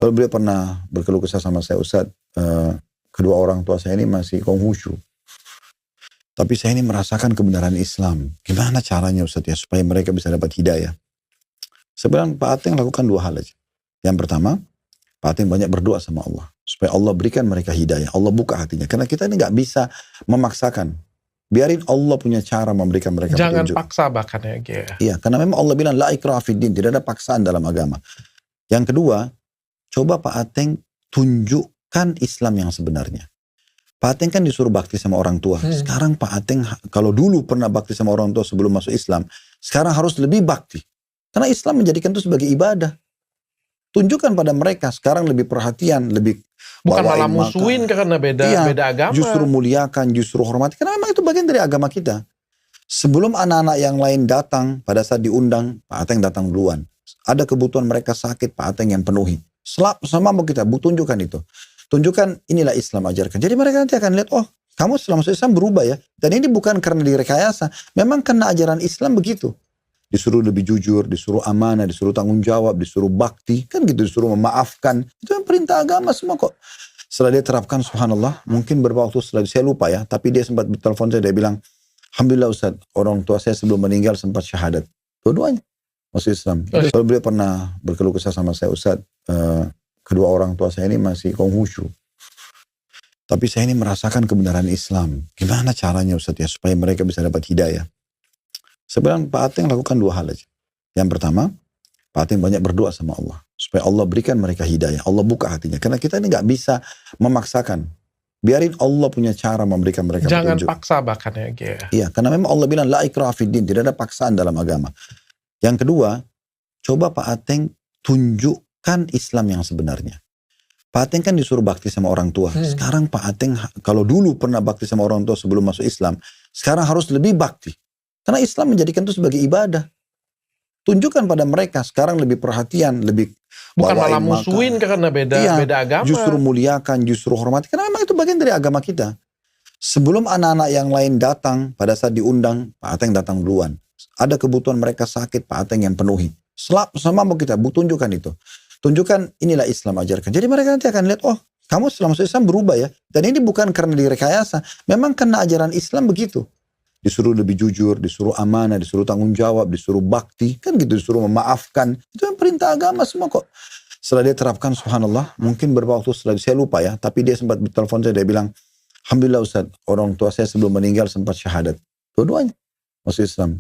Lalu beliau pernah berkeluh kesah sama saya, Ustaz, kedua orang tua saya ini masih Konghucu. Tapi saya ini merasakan kebenaran Islam. Gimana caranya Ustaz ya supaya mereka bisa dapat hidayah? Sebenarnya Pak Ateng lakukan dua hal aja. Yang pertama, Pak Ateng banyak berdoa sama Allah. Supaya Allah berikan mereka hidayah. Allah buka hatinya. Karena kita ini gak bisa memaksakan. Biarin Allah punya cara memberikan mereka Jangan petunjuk. paksa bahkan ya. Iya, karena memang Allah bilang la ikraha fiddin, tidak ada paksaan dalam agama. Yang kedua, coba Pak Ateng tunjukkan Islam yang sebenarnya. Pak Ateng kan disuruh bakti sama orang tua. Sekarang Pak Ateng, kalau dulu pernah bakti sama orang tua sebelum masuk Islam, sekarang harus lebih bakti. Karena Islam menjadikan itu sebagai ibadah. Tunjukkan pada mereka sekarang lebih perhatian, lebih bukan malah bawain musuhin karena beda agama. Justru muliakan, justru hormati. Karena memang itu bagian dari agama kita. Sebelum anak-anak yang lain datang, pada saat diundang, Pak Ateng datang duluan. Ada kebutuhan mereka sakit, Pak Ateng yang penuhi. Sama mau kita, tunjukkan itu. Tunjukkan inilah Islam ajarkan. Jadi mereka nanti akan lihat, oh kamu setelah masuk Islam berubah ya. Dan ini bukan karena direkayasa. Memang karena ajaran Islam begitu. Disuruh lebih jujur, disuruh amanah, disuruh tanggung jawab, disuruh bakti. Kan gitu, disuruh memaafkan. Itu yang perintah agama semua kok. Setelah dia terapkan, subhanallah, mungkin beberapa waktu setelah saya lupa ya. Tapi dia sempat bertelepon saya, dia bilang, Alhamdulillah Ustaz, orang tua saya sebelum meninggal sempat syahadat. Dua-duanya masuk Islam. Lalu beliau pernah berkeluh kesah sama saya, Ustaz, kedua orang tua saya ini masih Konghucu. Tapi saya ini merasakan kebenaran Islam. Gimana caranya Ustaz ya supaya mereka bisa dapat hidayah? Sebenarnya Pak Ateng lakukan dua hal aja. Yang pertama, Pak Ateng banyak berdoa sama Allah. Supaya Allah berikan mereka hidayah. Allah buka hatinya. Karena kita ini gak bisa memaksakan. Biarin Allah punya cara memberikan mereka petunjuk. Jangan paksa bahkan ya. Iya, karena memang Allah bilang la ikraha fiddin, tidak ada paksaan dalam agama. Yang kedua, coba Pak Ateng tunjukkan Islam yang sebenarnya. Pak Ateng kan disuruh bakti sama orang tua. Sekarang Pak Ateng, kalau dulu pernah bakti sama orang tua sebelum masuk Islam, sekarang harus lebih bakti. Karena Islam menjadikan itu sebagai ibadah. Tunjukkan pada mereka sekarang lebih perhatian, lebih bukan malah musuhin karena beda agama. Justru muliakan, justru hormati. Karena memang itu bagian dari agama kita. Sebelum anak-anak yang lain datang, pada saat diundang, Pak Ateng datang duluan. Ada kebutuhan mereka sakit, Pak Ateng yang penuhi. Sama mau kita, tunjukkan itu. Tunjukkan inilah Islam ajarkan. Jadi mereka nanti akan lihat, oh kamu setelah masuk Islam berubah ya. Dan ini bukan karena direkayasa. Memang karena ajaran Islam begitu. Disuruh lebih jujur, disuruh amanah, disuruh tanggung jawab, disuruh bakti. Kan gitu, disuruh memaafkan. Itu yang perintah agama semua kok. Setelah dia terapkan, subhanallah, mungkin beberapa waktu setelah saya lupa ya. Tapi dia sempat bertelepon saya, dia bilang, Alhamdulillah Ustaz, orang tua saya sebelum meninggal sempat syahadat. Dua-duanya masuk Islam.